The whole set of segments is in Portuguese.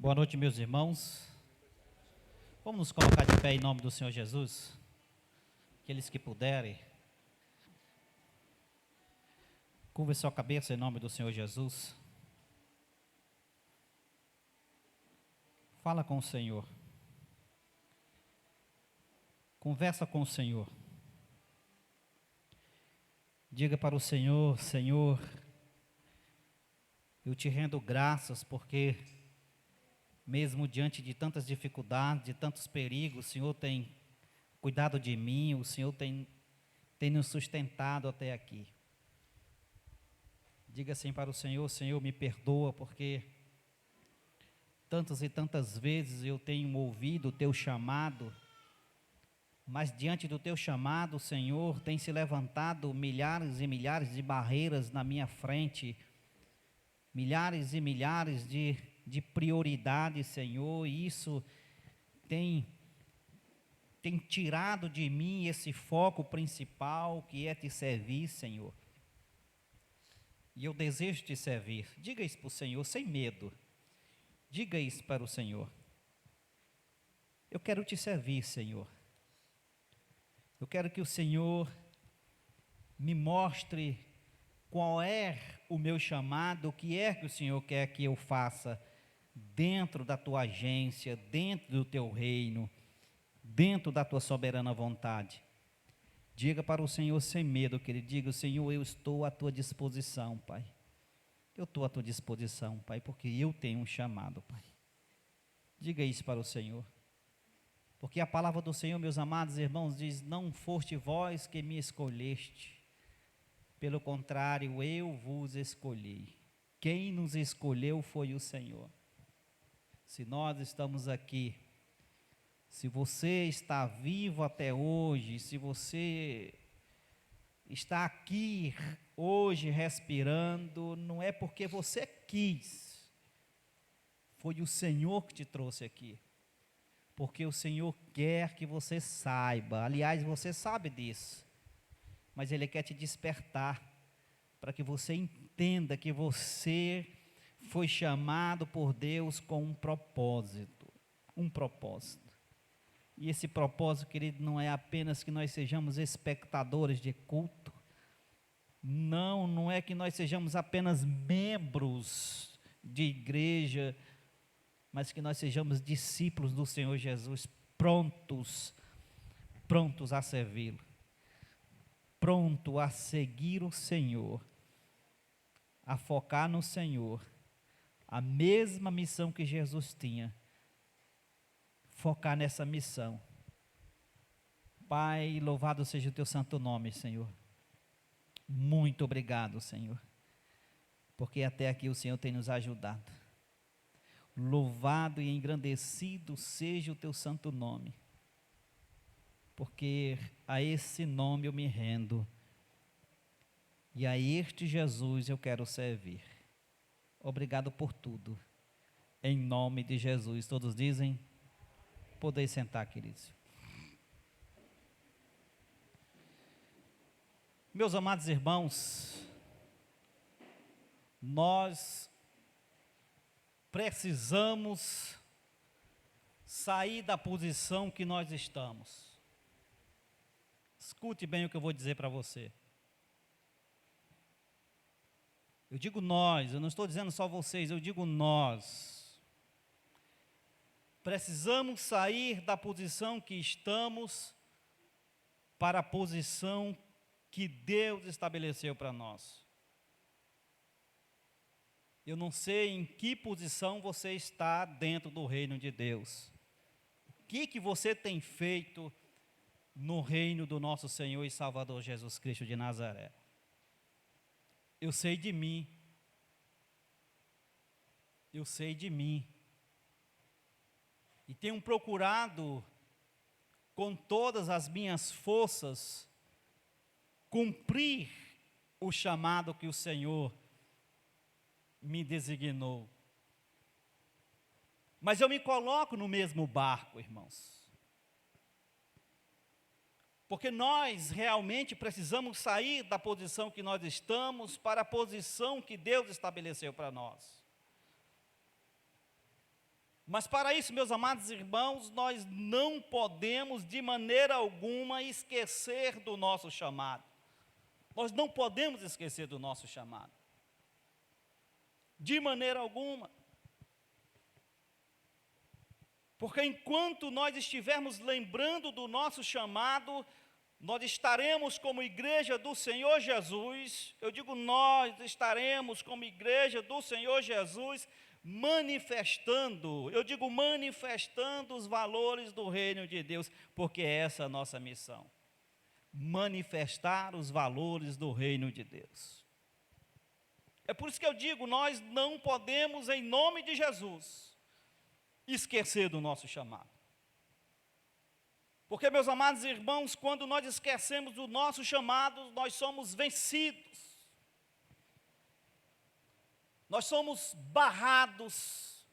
Boa noite, meus irmãos. Vamos nos colocar de pé em nome do Senhor Jesus. Aqueles que puderem, curva sua cabeça em nome do Senhor Jesus. Fala com o Senhor. Conversa com o Senhor. Diga para o Senhor: Senhor, eu te rendo graças porque mesmo diante de tantas dificuldades, de tantos perigos, o Senhor tem cuidado de mim, o Senhor tem nos sustentado até aqui. Diga assim para o Senhor: Senhor, me perdoa, porque tantas e tantas vezes eu tenho ouvido o teu chamado, mas diante do teu chamado, Senhor, tem se levantado milhares e milhares de barreiras na minha frente, milhares e milhares de prioridades, Senhor, e isso tem tirado de mim esse foco principal que é te servir, Senhor. E eu desejo te servir. Diga isso para o Senhor sem medo. Diga isso para o Senhor. Eu quero te servir, Senhor. Eu quero que o Senhor me mostre qual é o meu chamado, o que é que o Senhor quer que eu faça dentro da tua agência, dentro do teu reino, dentro da tua soberana vontade. Diga para o Senhor sem medo, que Ele diga: Senhor, eu estou à tua disposição, Pai. Eu estou à tua disposição, Pai, porque eu tenho um chamado, Pai. Diga isso para o Senhor. Porque a palavra do Senhor, meus amados irmãos, diz: não foste vós que me escolheste, pelo contrário, eu vos escolhi. Quem nos escolheu foi o Senhor. Se nós estamos aqui, se você está vivo até hoje, se você está aqui hoje respirando, não é porque você quis, foi o Senhor que te trouxe aqui. Porque o Senhor quer que você saiba, aliás, você sabe disso, mas Ele quer te despertar, para que você entenda que você foi chamado por Deus com um propósito, e esse propósito, querido, não é apenas que nós sejamos espectadores de culto, não é que nós sejamos apenas membros de igreja, mas que nós sejamos discípulos do Senhor Jesus, prontos a servi-lo, pronto a seguir o Senhor, a focar no Senhor, a mesma missão que Jesus tinha, focar nessa missão. Pai, louvado seja o teu santo nome, Senhor. Muito obrigado, Senhor, porque até aqui o Senhor tem nos ajudado. Louvado e engrandecido seja o teu santo nome, porque a esse nome eu me rendo, e a este Jesus eu quero servir. Obrigado por tudo, em nome de Jesus. Todos dizem? Podem sentar, queridos. Meus amados irmãos, nós precisamos sair da posição que nós estamos. Escute bem o que eu vou dizer para você. Eu digo nós, eu não estou dizendo só vocês, eu digo nós. Precisamos sair da posição que estamos para a posição que Deus estabeleceu para nós. Eu não sei em que posição você está dentro do reino de Deus. O que você tem feito no reino do nosso Senhor e Salvador Jesus Cristo de Nazaré? Eu sei de mim. Eu sei de mim. E tenho procurado, com todas as minhas forças, cumprir o chamado que o Senhor me designou. Mas eu me coloco no mesmo barco, irmãos. Porque nós realmente precisamos sair da posição que nós estamos para a posição que Deus estabeleceu para nós. Mas para isso, meus amados irmãos, nós não podemos de maneira alguma esquecer do nosso chamado. Nós não podemos esquecer do nosso chamado. De maneira alguma. Porque enquanto nós estivermos lembrando do nosso chamado, nós estaremos como igreja do Senhor Jesus, eu digo nós estaremos como igreja do Senhor Jesus, manifestando os valores do reino de Deus, porque essa é a nossa missão, manifestar os valores do reino de Deus. É por isso que eu digo, nós não podemos, em nome de Jesus, esquecer do nosso chamado. Porque, meus amados irmãos, quando nós esquecemos do nosso chamado, nós somos vencidos. Nós somos barrados.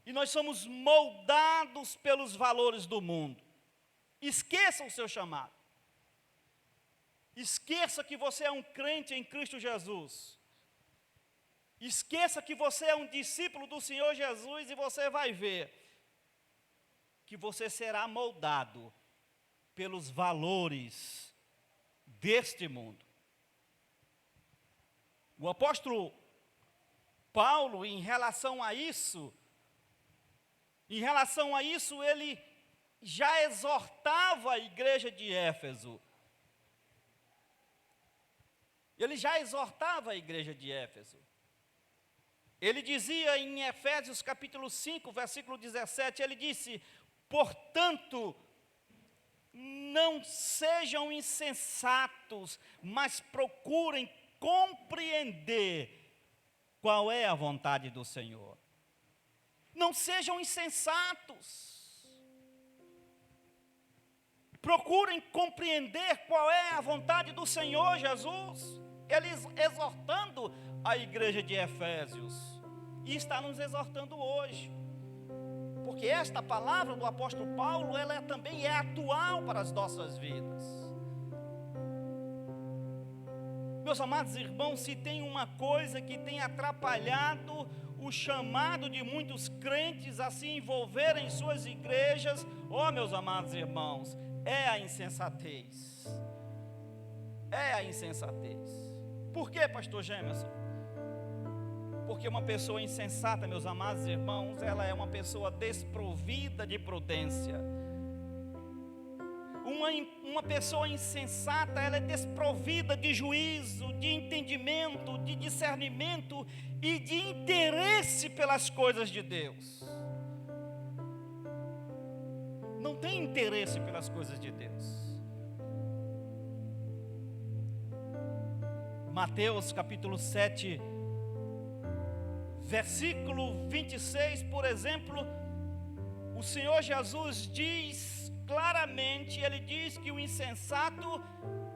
E nós somos moldados pelos valores do mundo. Esqueça o seu chamado. Esqueça que você é um crente em Cristo Jesus. Esqueça que você é um discípulo do Senhor Jesus e você vai ver que você será moldado pelos valores deste mundo. O apóstolo Paulo, em relação a isso, ele já exortava a igreja de Éfeso. Ele dizia em Efésios capítulo 5, versículo 17, ele disse: portanto, não sejam insensatos, mas procurem compreender qual é a vontade do Senhor. Não sejam insensatos. Procurem compreender qual é a vontade do Senhor Jesus. Ele exortando a igreja de Efésios. E está nos exortando hoje. Porque esta palavra do apóstolo Paulo, ela também é atual para as nossas vidas. Meus amados irmãos, se tem uma coisa que tem atrapalhado o chamado de muitos crentes a se envolverem em suas igrejas, meus amados irmãos, é a insensatez. É a insensatez. Por quê, pastor Gemerson? Porque uma pessoa insensata, meus amados irmãos, ela é uma pessoa desprovida de prudência. Uma pessoa insensata, ela é desprovida de juízo, de entendimento, de discernimento e de interesse pelas coisas de Deus. Não tem interesse pelas coisas de Deus. Mateus capítulo 7, versículo 26, por exemplo, o Senhor Jesus diz claramente, ele diz que o insensato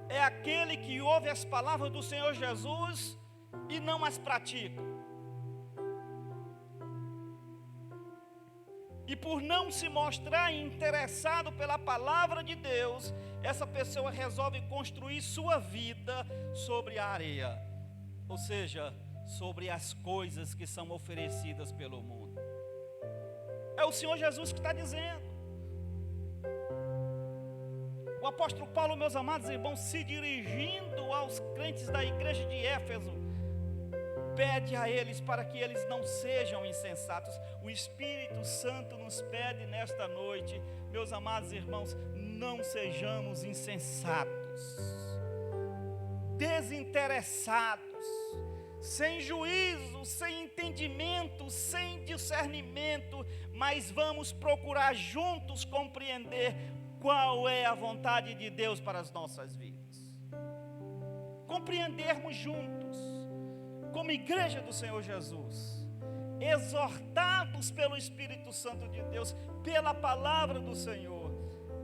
é aquele que ouve as palavras do Senhor Jesus e não as pratica. E por não se mostrar interessado pela palavra de Deus, essa pessoa resolve construir sua vida sobre a areia, ou seja, sobre as coisas que são oferecidas pelo mundo. É o Senhor Jesus que está dizendo. O apóstolo Paulo, meus amados irmãos, se dirigindo aos crentes da igreja de Éfeso, pede a eles para que eles não sejam insensatos. O Espírito Santo nos pede nesta noite, meus amados irmãos, não sejamos insensatos, desinteressados, sem juízo, sem entendimento, sem discernimento, mas vamos procurar juntos compreender qual é a vontade de Deus para as nossas vidas. Compreendermos juntos, como igreja do Senhor Jesus, exortados pelo Espírito Santo de Deus, pela palavra do Senhor,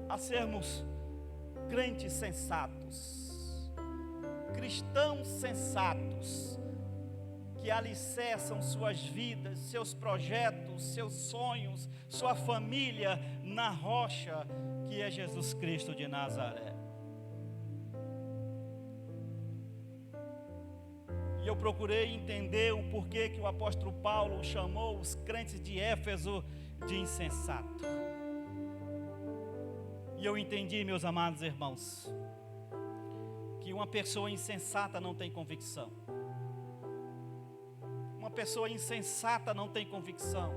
a sermos crentes sensatos, cristãos sensatos, que alicerçam suas vidas, seus projetos, seus sonhos, sua família na rocha que é Jesus Cristo de E eu procurei entender o porquê que o apóstolo Paulo chamou os crentes de Éfeso de insensato. E eu entendi, meus amados irmãos, que uma pessoa insensata não tem convicção. Uma pessoa insensata não tem convicção.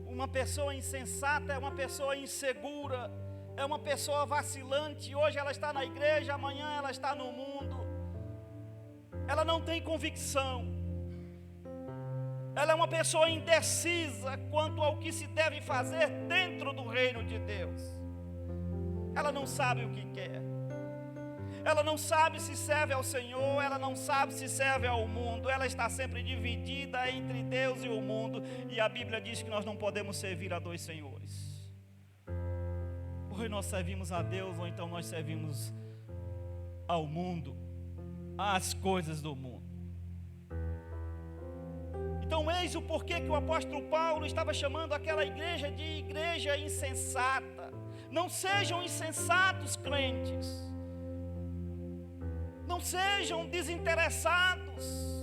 Uma pessoa insensata é uma pessoa insegura, é uma pessoa vacilante. Hoje ela está na igreja, amanhã ela está no mundo. Ela não tem convicção. Ela é uma pessoa indecisa quanto ao que se deve fazer dentro do reino de Deus. Ela não sabe o que quer. Ela não sabe se serve ao Senhor, ela não sabe se serve ao mundo. Ela está sempre dividida entre Deus e o mundo. E a Bíblia diz que nós não podemos servir a dois senhores. Ou nós servimos a Deus, ou então nós servimos ao mundo, às coisas do mundo. Então eis o porquê que o apóstolo Paulo estava chamando aquela igreja de igreja insensata. Não sejam insensatos, crentes. Não sejam desinteressados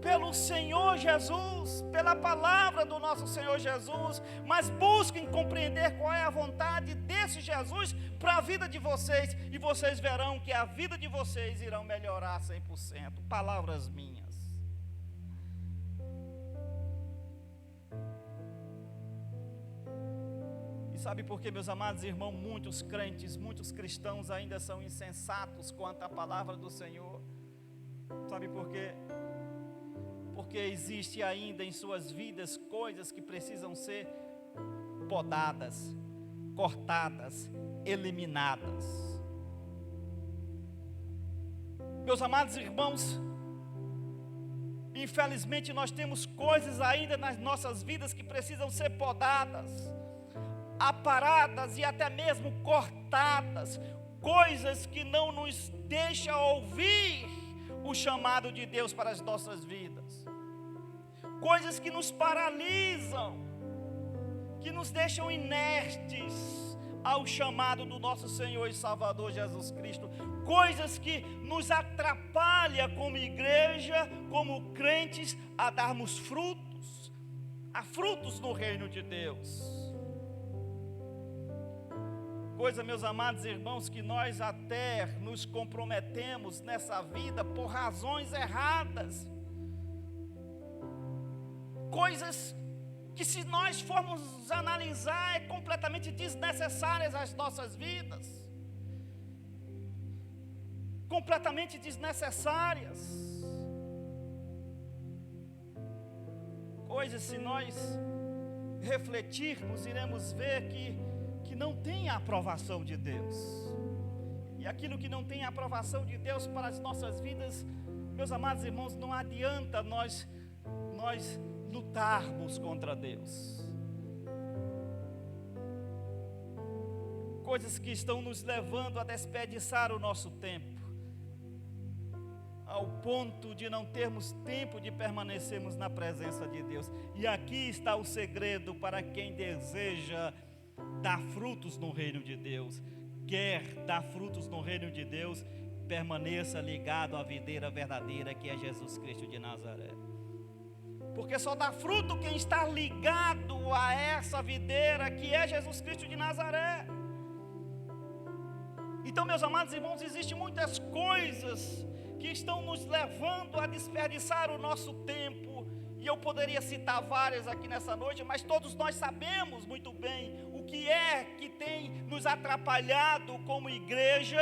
pelo Senhor Jesus, pela palavra do nosso Senhor Jesus, mas busquem compreender qual é a vontade desse Jesus para a vida de vocês, e vocês verão que a vida de vocês irão melhorar 100%. Palavras minhas. Sabe por quê, meus amados irmãos? Muitos crentes, muitos cristãos ainda são insensatos quanto à palavra do Senhor. Sabe por quê? Porque existe ainda em suas vidas coisas que precisam ser podadas, cortadas, eliminadas. Meus amados irmãos, infelizmente nós temos coisas ainda nas nossas vidas que precisam ser podadas, aparadas e até mesmo cortadas, coisas que não nos deixam ouvir o chamado de Deus para as nossas vidas, coisas que nos paralisam, que nos deixam inertes ao chamado do nosso Senhor e Salvador Jesus Cristo, coisas que nos atrapalham como igreja, como crentes, a darmos frutos, a frutos no reino de Deus. Coisa, meus amados irmãos, que nós até nos comprometemos nessa vida por razões erradas. Coisas que, se nós formos analisar, é completamente desnecessárias às nossas vidas. Completamente desnecessárias. Coisas, se nós refletirmos, iremos ver que não tem a aprovação de Deus. E aquilo que não tem a aprovação de Deus para as nossas vidas, meus amados irmãos, não adianta nós lutarmos contra Deus. Coisas que estão nos levando a desperdiçar o nosso tempo, ao ponto de não termos tempo de permanecermos na presença de Deus. E aqui está o segredo para quem deseja dar frutos no reino de Deus. Quer dar frutos no reino de Deus, permaneça ligado à videira verdadeira, que é Jesus Cristo de Nazaré. Porque só dá fruto quem está ligado a essa videira, que é Jesus Cristo de Nazaré. Então, meus amados irmãos, existem muitas coisas que estão nos levando a desperdiçar o nosso tempo. E eu poderia citar várias aqui nessa noite, mas todos nós sabemos muito bem o que é que tem nos atrapalhado como igreja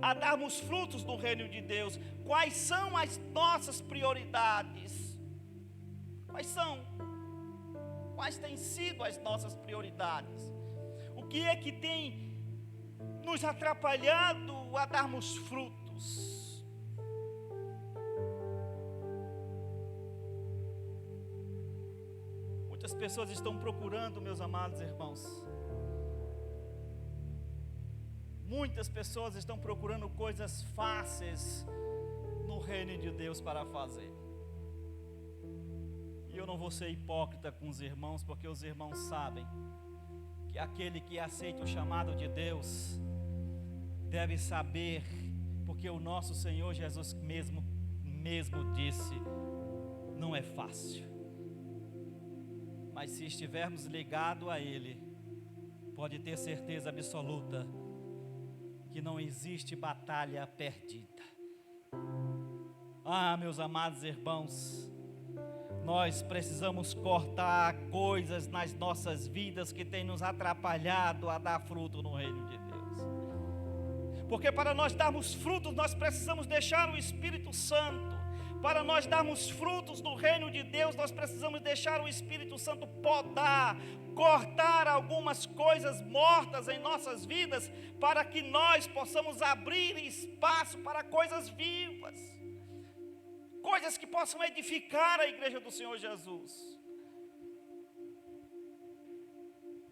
a darmos frutos no reino de Deus. Quais são as nossas prioridades? Quais são? Quais têm sido as nossas prioridades? O que é que tem nos atrapalhado a darmos frutos? Muitas pessoas estão procurando, meus amados irmãos, muitas pessoas estão procurando coisas fáceis no reino de Deus para fazer. E eu não vou ser hipócrita com os irmãos, porque os irmãos sabem que aquele que aceita o chamado de Deus deve saber, porque Porque o nosso Senhor Jesus mesmo disse, não é fácil. Mas se estivermos ligados a Ele, pode ter certeza absoluta que não existe batalha perdida. Ah, meus amados irmãos, nós precisamos cortar coisas nas nossas vidas que têm nos atrapalhado a dar fruto no reino de Deus. Porque para nós darmos frutos, nós precisamos deixar o Espírito Santo. Para nós darmos frutos no reino de Deus, nós precisamos deixar o Espírito Santo podar, cortar algumas coisas mortas em nossas vidas, para que nós possamos abrir espaço para coisas vivas, coisas que possam edificar a igreja do Senhor Jesus.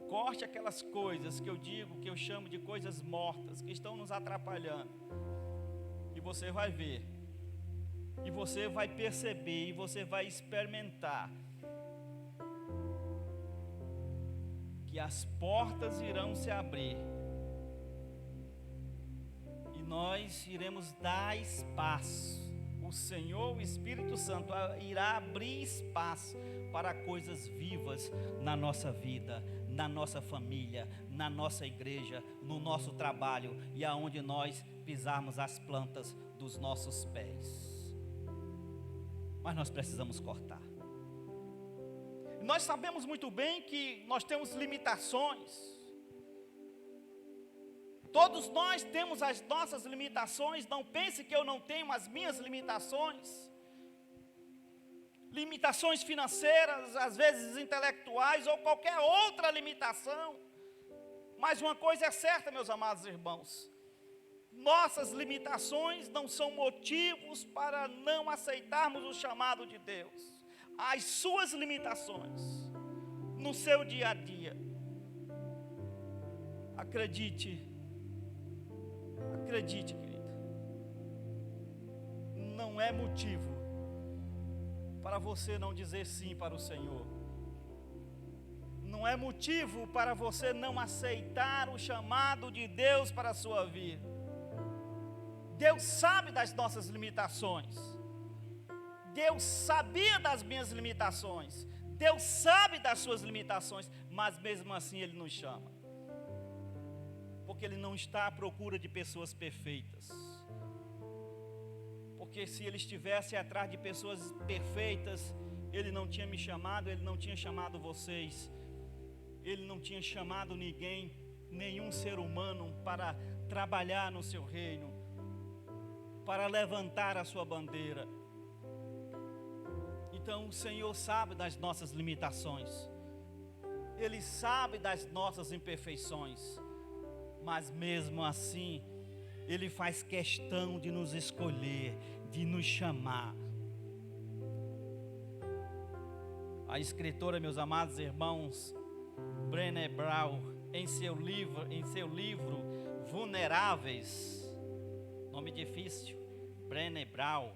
Corte aquelas coisas que eu digo, que eu chamo de coisas mortas, que estão nos atrapalhando, e você vai ver, e você vai perceber, e você vai experimentar que as portas irão se abrir, e nós iremos dar espaço. O Senhor, o Espírito Santo, irá abrir espaço para coisas vivas na nossa vida, na nossa família, na nossa igreja, no nosso trabalho e aonde nós pisarmos as plantas dos nossos pés. Mas nós precisamos cortar. Nós sabemos muito bem que nós temos limitações. Todos nós temos as nossas limitações. Não pense que eu não tenho as minhas limitações. Limitações financeiras, às vezes intelectuais ou qualquer outra limitação. Mas uma coisa é certa, meus amados irmãos: nossas limitações não são motivos para não aceitarmos o chamado de Deus. As suas limitações no seu dia a dia, acredite, querido, não é motivo para você não dizer sim para o Senhor. Não é motivo para você não aceitar o chamado de Deus para a sua vida. Deus sabe das nossas limitações. Deus sabia das minhas limitações. Deus sabe das suas limitações, mas mesmo assim Ele nos chama. Porque Ele não está à procura de pessoas perfeitas. Porque se Ele estivesse atrás de pessoas perfeitas, Ele não tinha me chamado, Ele não tinha chamado vocês, Ele não tinha chamado ninguém, nenhum ser humano para trabalhar no seu reino, para levantar a sua bandeira. Então o Senhor sabe das nossas limitações, Ele sabe das nossas imperfeições, mas mesmo assim, Ele faz questão de nos escolher, de nos chamar. A escritora, meus amados irmãos, Brené Brown, em seu livro Vulneráveis, nome difícil, Brené Brown,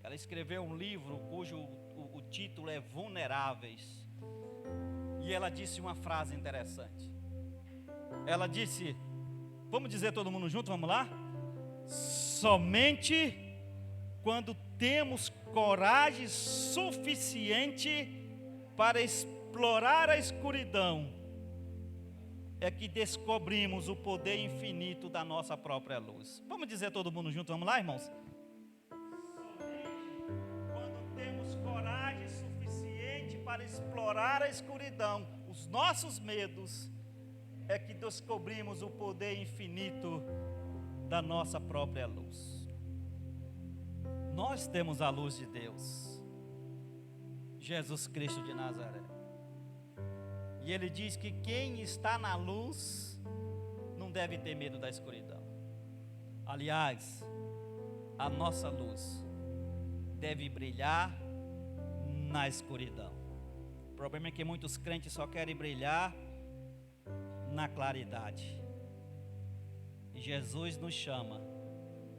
ela escreveu um livro cujo o título é Vulneráveis, e ela disse uma frase interessante. Ela disse, vamos dizer todo mundo junto, vamos lá? Somente quando temos coragem suficiente para explorar a escuridão, é que descobrimos o poder infinito da nossa própria luz. Vamos dizer todo mundo junto, vamos lá, irmãos? Somente quando temos coragem suficiente para explorar a escuridão, os nossos medos, é que descobrimos o poder infinito da nossa própria luz. Nós temos a luz de Deus, Jesus Cristo de Nazaré. E Ele diz que quem está na luz não deve ter medo da escuridão. Aliás, a nossa luz deve brilhar na escuridão. O problema é que muitos crentes só querem brilhar na claridade. E Jesus nos chama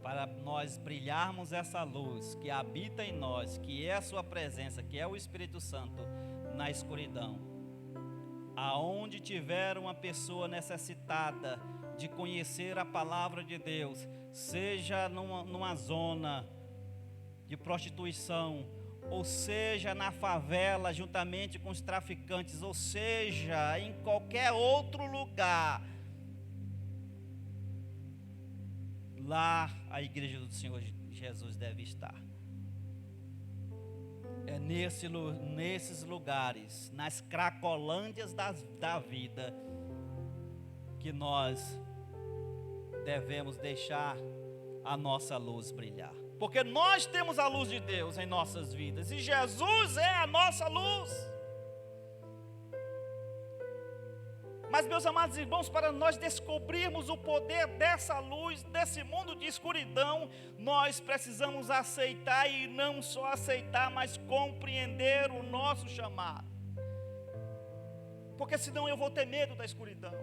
para nós brilharmos essa luz que habita em nós, que é a sua presença, que é o Espírito Santo, na escuridão. Aonde tiver uma pessoa necessitada de conhecer a palavra de Deus, seja numa zona de prostituição, ou seja na favela juntamente com os traficantes, ou seja em qualquer outro lugar, lá a igreja do Senhor Jesus deve estar. É nesses lugares, nas cracolândias da vida, que nós devemos deixar a nossa luz brilhar. Porque nós temos a luz de Deus em nossas vidas, e Jesus é a nossa luz. Mas, meus amados irmãos, para nós descobrirmos o poder dessa luz, desse mundo de escuridão, nós precisamos aceitar, e não só aceitar, mas compreender o nosso chamado. Porque senão eu vou ter medo da escuridão.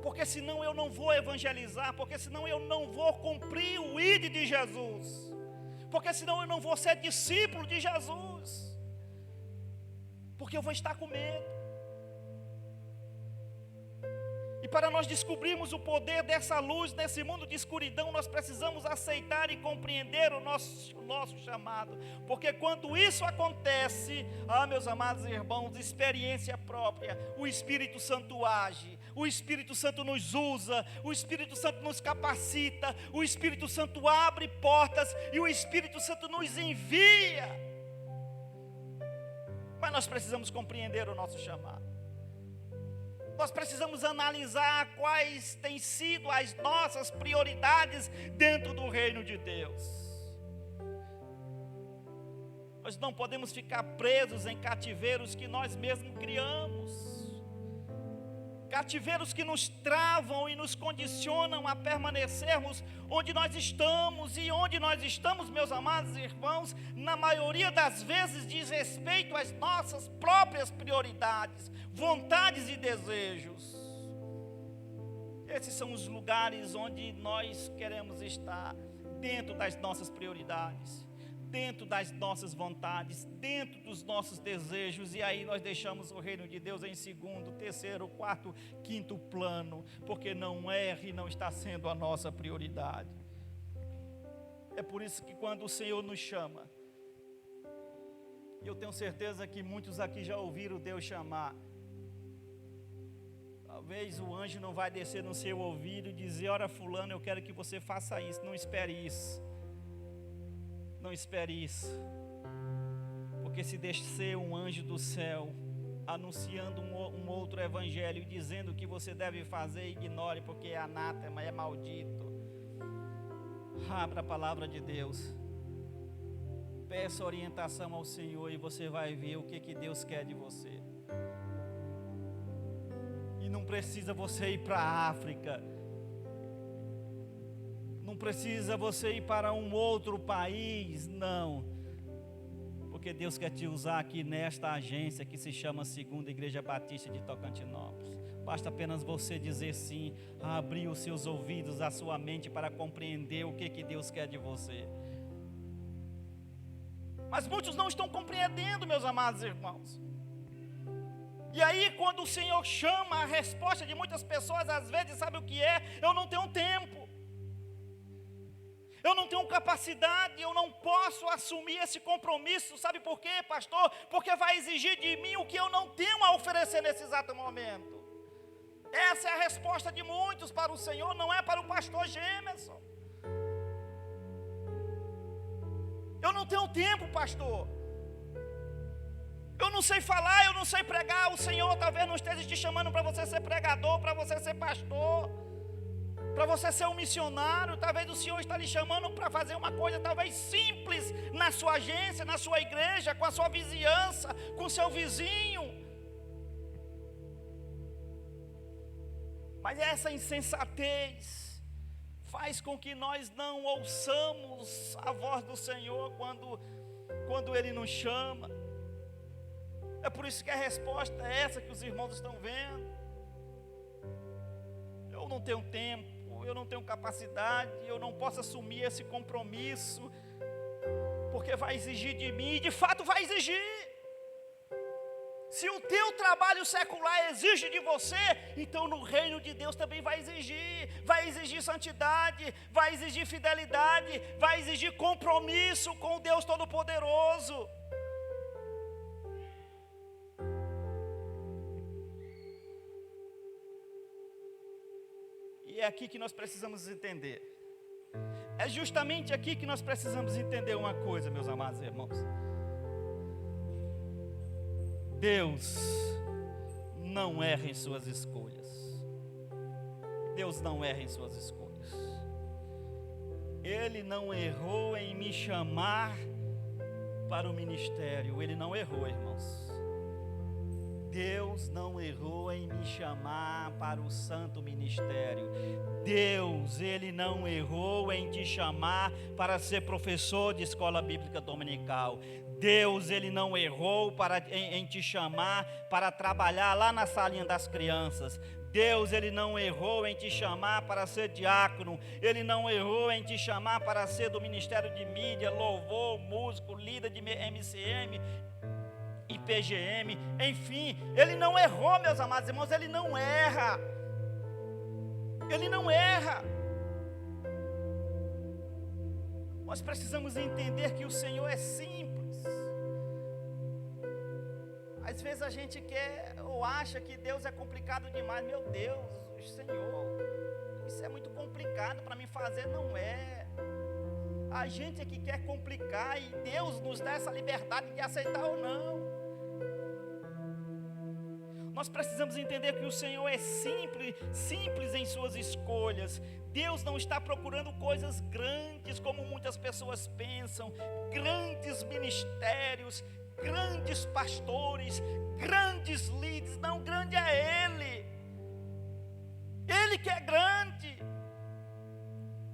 Porque senão eu não vou evangelizar. Porque senão eu não vou cumprir o ID de Jesus. Porque senão eu não vou ser discípulo de Jesus. Porque eu vou estar com medo. E para nós descobrirmos o poder dessa luz, nesse mundo de escuridão, nós precisamos aceitar e compreender o nosso chamado. Porque quando isso acontece, meus amados irmãos, experiência própria, o Espírito Santo age, o Espírito Santo nos usa, o Espírito Santo nos capacita, o Espírito Santo abre portas e o Espírito Santo nos envia. Mas nós precisamos compreender o nosso chamado. Nós precisamos analisar quais têm sido as nossas prioridades dentro do reino de Deus. Nós não podemos ficar presos em cativeiros que nós mesmos criamos. Cativeiros que nos travam e nos condicionam a permanecermos onde nós estamos. E onde nós estamos, meus amados irmãos, na maioria das vezes diz respeito às nossas próprias prioridades, vontades e desejos. Esses são os lugares onde nós queremos estar, dentro das nossas prioridades, dentro das nossas vontades, dentro dos nossos desejos. E aí nós deixamos o reino de Deus em segundo, terceiro, quarto, quinto plano, porque não está sendo a nossa prioridade. É por isso que quando o Senhor nos chama, eu tenho certeza que muitos aqui já ouviram Deus chamar. Talvez o anjo não vai descer no seu ouvido e dizer: ora fulano, eu quero que você faça isso. Não espere isso. Não espere isso. Porque se descer um anjo do céu anunciando um outro evangelho e dizendo o que você deve fazer, ignore, porque é anátema, é maldito. Abra a palavra de Deus. Peça orientação ao Senhor e você vai ver o que Deus quer de você. E não precisa você ir para a África. Não precisa você ir para um outro país, não. Porque Deus quer te usar aqui nesta agência que se chama Segunda Igreja Batista de Tocantinópolis. Basta apenas você dizer sim, abrir os seus ouvidos, a sua mente para compreender o que Deus quer de você. Mas muitos não estão compreendendo, meus amados irmãos. E aí quando o Senhor chama, a resposta de muitas pessoas às vezes, sabe o que é? Eu não tenho tempo. Eu não tenho capacidade, eu não posso assumir esse compromisso. Sabe por quê, pastor? Porque vai exigir de mim o que eu não tenho a oferecer nesse exato momento. Essa é a resposta de muitos para o Senhor, não é para o pastor Gemerson. Eu não tenho tempo, pastor. Eu não sei falar, eu não sei pregar. O Senhor talvez não esteja te chamando para você ser pregador, para você ser pastor, para você ser um missionário. Talvez o Senhor está lhe chamando para fazer uma coisa talvez simples na sua agência, na sua igreja, com a sua vizinhança, com o seu vizinho. Mas essa insensatez faz com que nós não ouçamos a voz do Senhor quando Ele nos chama. É por isso que a resposta é essa que os irmãos estão vendo. Eu não tenho tempo, eu não tenho capacidade, eu não posso assumir esse compromisso, porque vai exigir de mim, e de fato vai exigir. Se o teu trabalho secular exige de você, então no reino de Deus também vai exigir santidade, vai exigir fidelidade, vai exigir compromisso com o Deus Todo-Poderoso. E é aqui que nós precisamos entender. É justamente aqui que nós precisamos entender uma coisa, meus amados irmãos. Deus não erra em suas escolhas. Deus não erra em suas escolhas. Ele não errou em me chamar para o ministério. Ele não errou, irmãos. Deus não errou em me chamar para o santo ministério. Deus, Ele não errou em te chamar para ser professor de escola bíblica dominical. Deus, Ele não errou em te chamar para trabalhar lá na salinha das crianças. Deus, Ele não errou em te chamar para ser diácono. Ele não errou em te chamar para ser do ministério de mídia, louvor, músico, líder de MCM, IPGM, enfim. Ele não errou, meus amados irmãos, Ele não erra. Ele não erra. Nós precisamos entender que o Senhor é simples. Às vezes a gente quer ou acha que Deus é complicado demais. Meu Deus, Senhor, isso é muito complicado para mim fazer. Não é. A gente é que quer complicar e Deus nos dá essa liberdade de aceitar ou não. Nós precisamos entender que o Senhor é simples em suas escolhas. Deus não está procurando coisas grandes como muitas pessoas pensam, grandes ministérios, grandes pastores, grandes líderes. Não, grande é Ele. Ele que é grande.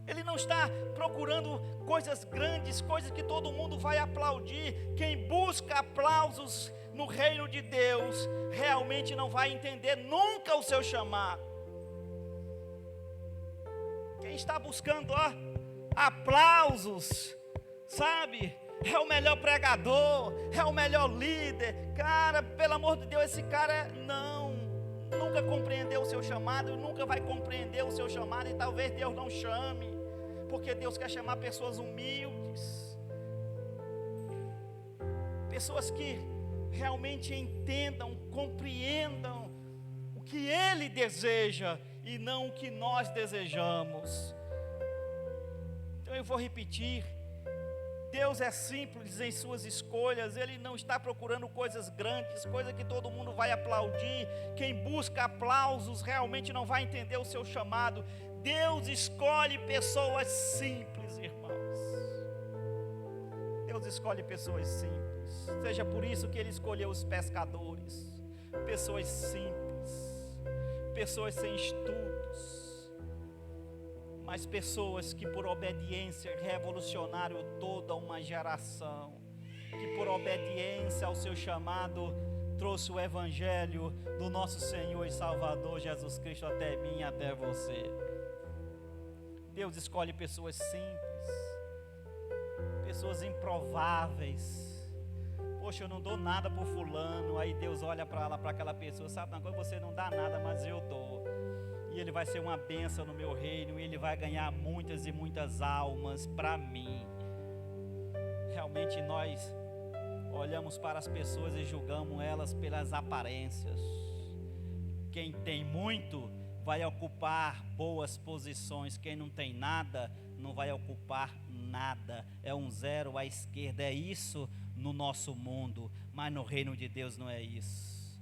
Ele não está procurando coisas grandes, coisas que todo mundo vai aplaudir. Quem busca aplausos no reino de Deus, realmente não vai entender nunca o seu chamado. Quem está buscando aplausos, sabe, é o melhor pregador, é o melhor líder. Cara, pelo amor de Deus, esse cara nunca compreendeu o seu chamado, nunca vai compreender o seu chamado, e talvez Deus não chame, porque Deus quer chamar pessoas humildes, pessoas que realmente entendam, compreendam o que Ele deseja e não o que nós desejamos. Então eu vou repetir: Deus é simples em suas escolhas. Ele não está procurando coisas grandes, coisa que todo mundo vai aplaudir. Quem busca aplausos realmente não vai entender o seu chamado. Deus escolhe pessoas simples, irmãos. Deus escolhe pessoas simples. Seja por isso que Ele escolheu os pescadores, pessoas simples, pessoas sem estudos, mas pessoas que por obediência revolucionaram toda uma geração, que por obediência ao seu chamado trouxe o evangelho do nosso Senhor e Salvador Jesus Cristo até mim e até você. Deus escolhe pessoas simples, pessoas improváveis. Poxa, eu não dou nada por fulano. Aí Deus olha para aquela pessoa, sabe uma coisa, você não dá nada, mas eu dou. E ele vai ser uma bênção no meu reino, e ele vai ganhar muitas e muitas almas para mim. Realmente nós olhamos para as pessoas e julgamos elas pelas aparências. Quem tem muito vai ocupar boas posições, quem não tem nada não vai ocupar nada, é um zero à esquerda. É isso no nosso mundo, mas no reino de Deus não é isso.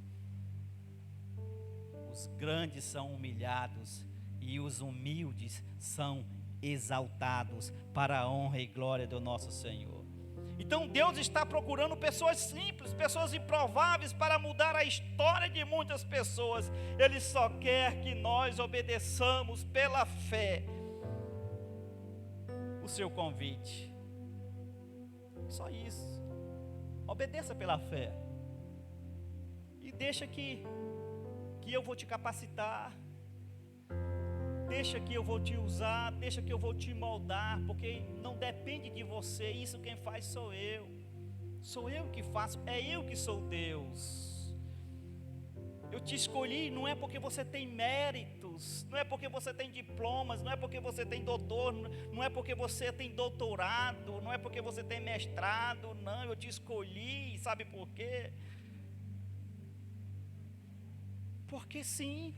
Os grandes são humilhados e os humildes são exaltados para a honra e glória do nosso Senhor. Então Deus está procurando pessoas simples, pessoas improváveis para mudar a história de muitas pessoas. Ele só quer que nós obedeçamos pela fé o seu convite. Só isso. Obedeça pela fé. E deixa que eu vou te capacitar. Deixa que eu vou te usar, deixa que eu vou te moldar, porque não depende de você, isso quem faz sou eu que faço, é eu que sou Deus. Eu te escolhi não é porque você tem méritos, não é porque você tem diplomas, não é porque você tem doutor, não é porque você tem doutorado, não é porque você tem mestrado, não, eu te escolhi, sabe por quê? Porque sim.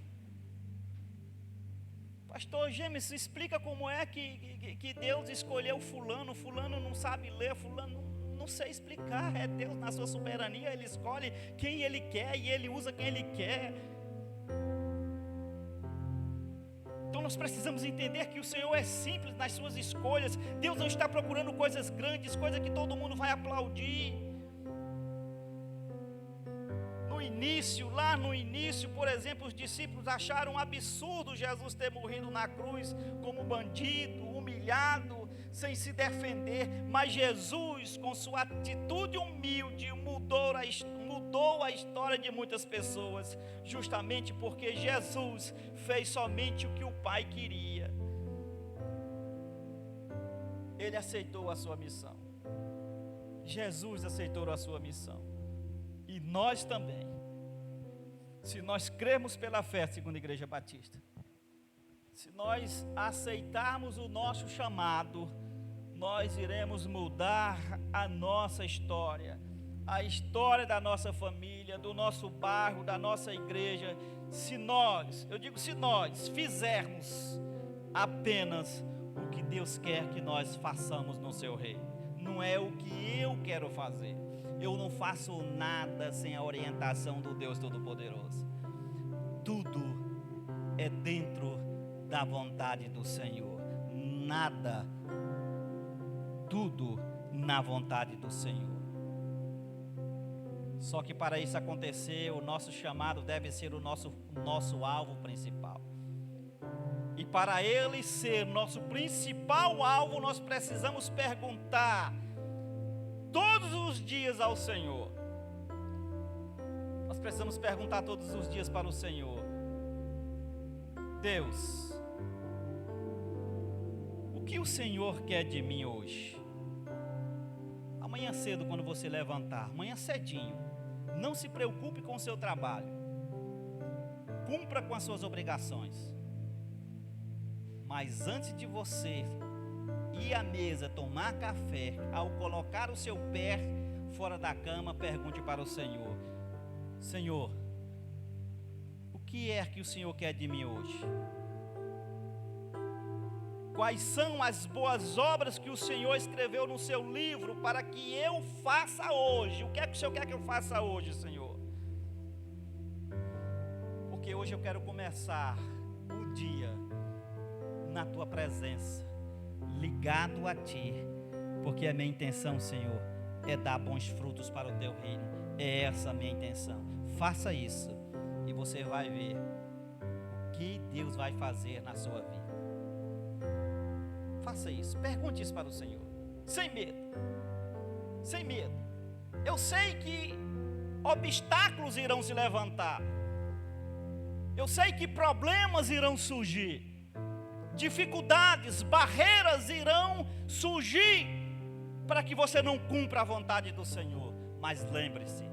Pastor Gêmeos, explica como é que Deus escolheu fulano não sabe ler, fulano não sei explicar, é Deus na sua soberania, Ele escolhe quem Ele quer e Ele usa quem Ele quer. Então nós precisamos entender que o Senhor é simples nas suas escolhas. Deus não está procurando coisas grandes, coisas que todo mundo vai aplaudir. Lá no início, por exemplo, os discípulos acharam um absurdo Jesus ter morrido na cruz como bandido, humilhado, sem se defender, mas Jesus, com sua atitude humilde, mudou a história de muitas pessoas, justamente porque Jesus fez somente o que o Pai queria. Ele aceitou a sua missão. Jesus aceitou a sua missão. E nós também. Se nós cremos pela fé, segundo a Igreja Batista, se nós aceitarmos o nosso chamado, nós iremos mudar a nossa história, a história da nossa família, do nosso bairro, da nossa igreja, se nós fizermos apenas o que Deus quer que nós façamos no seu reino. Não é o que eu quero fazer. Eu não faço nada sem a orientação do Deus Todo-Poderoso. Tudo é dentro da vontade do Senhor. Nada, tudo na vontade do Senhor. Só que para isso acontecer, o nosso chamado deve ser o nosso alvo principal. E para ele ser nosso principal alvo, nós precisamos perguntar todos os dias ao Senhor. Nós precisamos perguntar todos os dias para o Senhor: Deus, o que o Senhor quer de mim hoje? Amanhã cedo, quando você levantar, amanhã cedinho, não se preocupe com o seu trabalho, cumpra com as suas obrigações. Mas antes de você ir à mesa tomar café, ao colocar o seu pé fora da cama, pergunte para o Senhor: Senhor, o que é que o Senhor quer de mim hoje? Quais são as boas obras que o Senhor escreveu no seu livro para que eu faça hoje? O que é que o Senhor quer que eu faça hoje, Senhor? Porque hoje eu quero começar o dia na tua presença, ligado a ti, porque a minha intenção, Senhor, é dar bons frutos para o teu reino. É essa a minha intenção. Faça isso e você vai ver o que Deus vai fazer na sua vida. Faça isso, pergunte isso para o Senhor, sem medo, sem medo. Eu sei que obstáculos irão se levantar, eu sei que problemas irão surgir, dificuldades, barreiras irão surgir para que você não cumpra a vontade do Senhor. Mas lembre-se,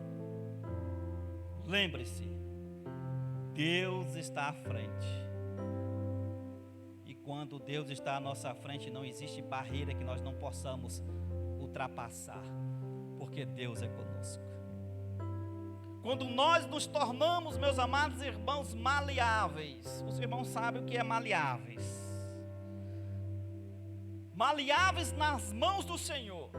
Deus está à frente. E quando Deus está à nossa frente, não existe barreira que nós não possamos ultrapassar, porque Deus é conosco. Quando nós nos tornamos, meus amados irmãos, maleáveis, os irmãos sabem o que é maleáveis. Maleáveis nas mãos do Senhor.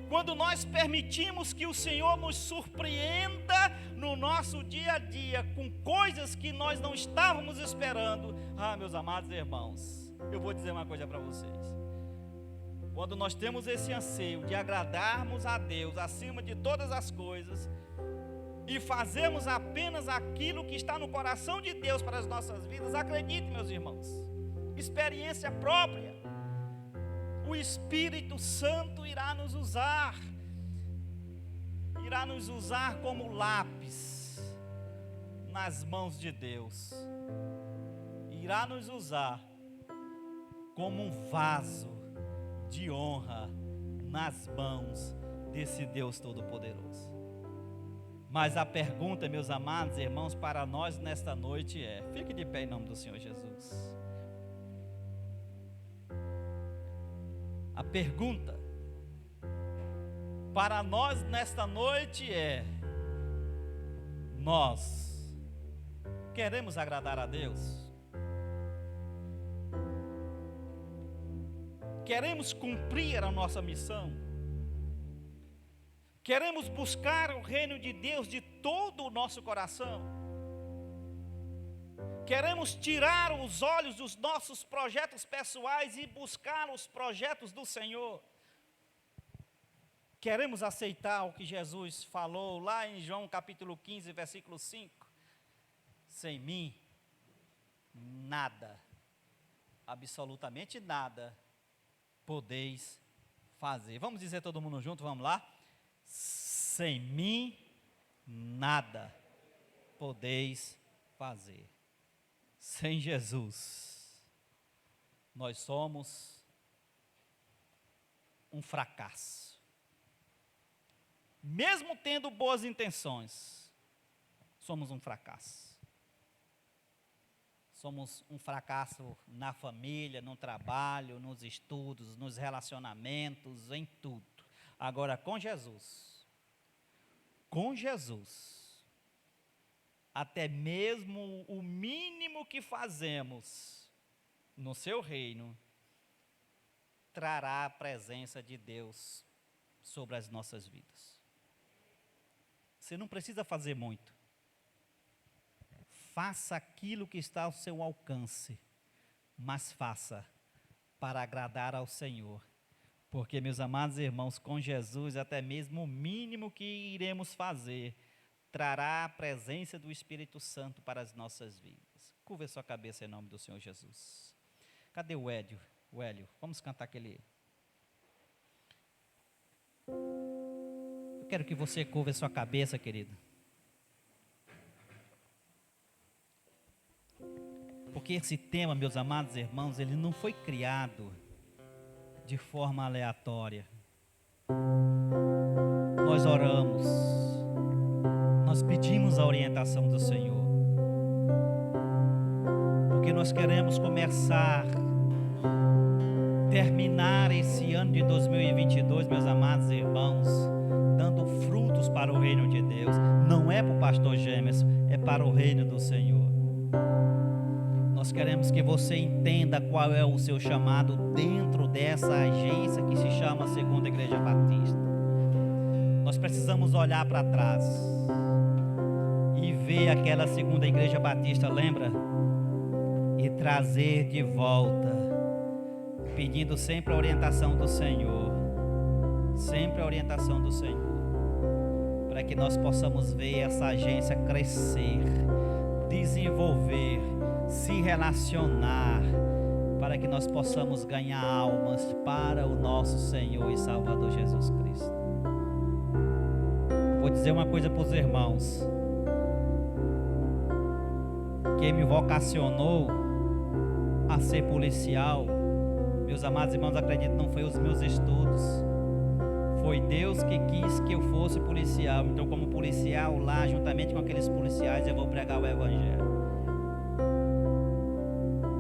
Quando nós permitimos que o Senhor nos surpreenda no nosso dia a dia com coisas que nós não estávamos esperando. Meus amados irmãos, eu vou dizer uma coisa para vocês. Quando nós temos esse anseio de agradarmos a Deus acima de todas as coisas e fazemos apenas aquilo que está no coração de Deus para as nossas vidas, acredite, meus irmãos, experiência própria, o Espírito Santo irá nos usar como lápis nas mãos de Deus, irá nos usar como um vaso de honra nas mãos desse Deus Todo-Poderoso. Mas a pergunta, meus amados irmãos, para nós nesta noite é: fique de pé em nome do Senhor Jesus. A pergunta para nós nesta noite é: nós queremos agradar a Deus? Queremos cumprir a nossa missão? Queremos buscar o reino de Deus de todo o nosso coração? Queremos tirar os olhos dos nossos projetos pessoais e buscar os projetos do Senhor? Queremos aceitar o que Jesus falou lá em João capítulo 15, versículo 5? Sem mim, nada, absolutamente nada, podeis fazer. Vamos dizer todo mundo junto, vamos lá? Sem mim, nada podeis fazer. Sem Jesus, nós somos um fracasso. Mesmo tendo boas intenções, somos um fracasso. Somos um fracasso na família, no trabalho, nos estudos, nos relacionamentos, em tudo. Agora, com Jesus, até mesmo o mínimo que fazemos no seu reino, trará a presença de Deus sobre as nossas vidas. Você não precisa fazer muito. Faça aquilo que está ao seu alcance, mas faça para agradar ao Senhor. Porque, meus amados irmãos, com Jesus, até mesmo o mínimo que iremos fazer, trará a presença do Espírito Santo para as nossas vidas. Curva a sua cabeça em nome do Senhor Jesus. Cadê o Hélio? Vamos cantar aquele... Eu quero que você curva a sua cabeça, querido. Porque esse tema, meus amados irmãos, ele não foi criado de forma aleatória. Nós oramos, nós pedimos a orientação do Senhor, porque nós queremos terminar esse ano de 2022, meus amados irmãos, dando frutos para o reino de Deus. Não é para o pastor Gemerson, é para o reino do Senhor. Nós queremos que você entenda qual é o seu chamado dentro dessa agência que se chama Segunda Igreja Batista. Nós precisamos olhar para trás e ver aquela Segunda Igreja Batista, lembra? E trazer de volta, pedindo sempre a orientação do Senhor, para que nós possamos ver essa agência crescer, desenvolver, se relacionar, para que nós possamos ganhar almas para o nosso Senhor e Salvador Jesus Cristo. Vou dizer uma coisa para os irmãos: quem me vocacionou a ser policial, meus amados irmãos, acredito, não foi os meus estudos, foi Deus que quis que eu fosse policial. Então, como policial, lá juntamente com aqueles policiais, eu vou pregar o Evangelho.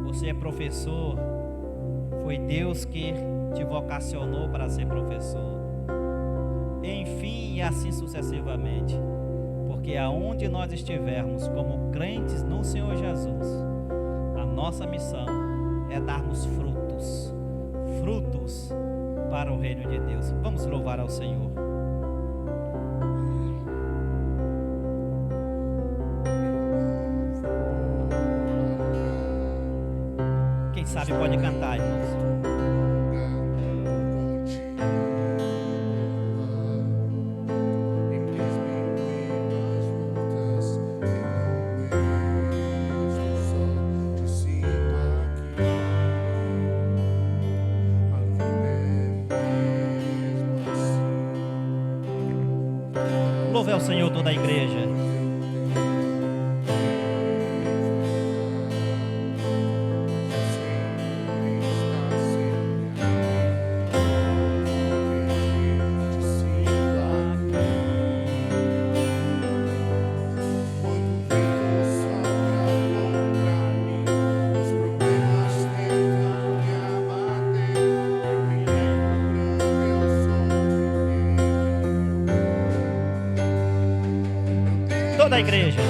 Você é professor, foi Deus que te vocacionou para ser professor. Enfim, e assim sucessivamente. Porque aonde nós estivermos como crentes no Senhor Jesus, a nossa missão é darmos frutos para o reino de Deus. Vamos louvar ao Senhor. Quem sabe pode cantar, irmãos. Louve ao Senhor toda a igreja. toda a igreja.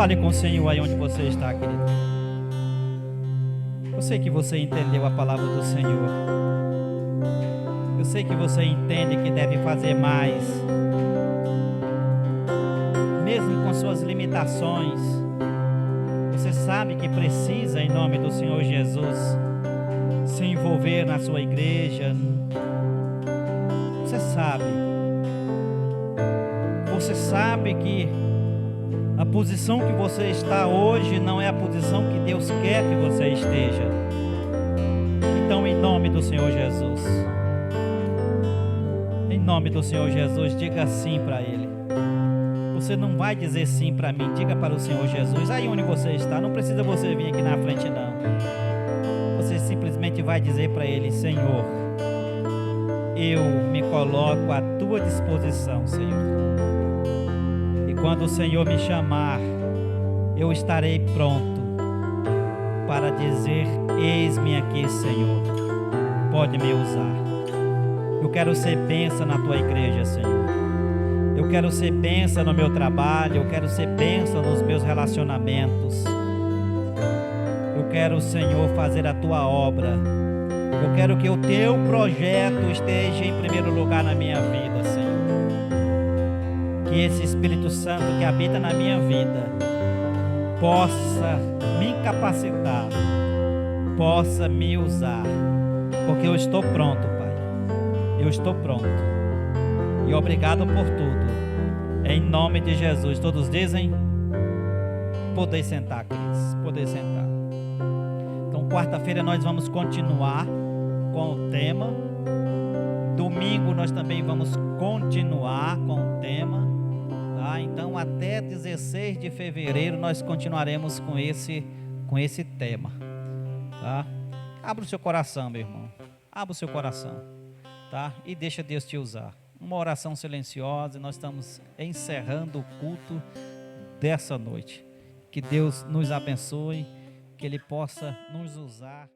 Fale com o Senhor aí onde você está, querido. Eu sei que você entendeu a palavra do Senhor. Eu sei que você entende que deve fazer mais. Mesmo com suas limitações, você sabe que precisa, em nome do Senhor Jesus, se envolver na sua igreja. Você sabe. Você sabe que a posição que você está hoje não é a posição que Deus quer que você esteja. Então, em nome do Senhor Jesus, em nome do Senhor Jesus, diga sim para Ele. Você não vai dizer sim para mim, diga para o Senhor Jesus. Aí onde você está, não precisa você vir aqui na frente não. Você simplesmente vai dizer para Ele: Senhor, eu me coloco à tua disposição, Senhor. Quando o Senhor me chamar, eu estarei pronto para dizer: eis-me aqui, Senhor, pode me usar. Eu quero ser bênção na tua igreja, Senhor. Eu quero ser bênção no meu trabalho, eu quero ser bênção nos meus relacionamentos. Eu quero, Senhor, fazer a tua obra. Eu quero que o teu projeto esteja em primeiro lugar na minha vida, Senhor. Que esse Espírito Santo que habita na minha vida possa me capacitar, possa me usar, porque eu estou pronto, Pai. Eu estou pronto. E obrigado por tudo. Em nome de Jesus. Todos dizem? Poder sentar, queridos. Poder sentar. Então, quarta-feira nós vamos continuar com o tema. Domingo nós também vamos continuar com o tema. Então até 16 de fevereiro nós continuaremos com esse tema, tá? Abra o seu coração, meu irmão. Abra o seu coração, tá? E deixa Deus te usar. Uma oração silenciosa e nós estamos encerrando o culto dessa noite. Que Deus nos abençoe, que Ele possa nos usar.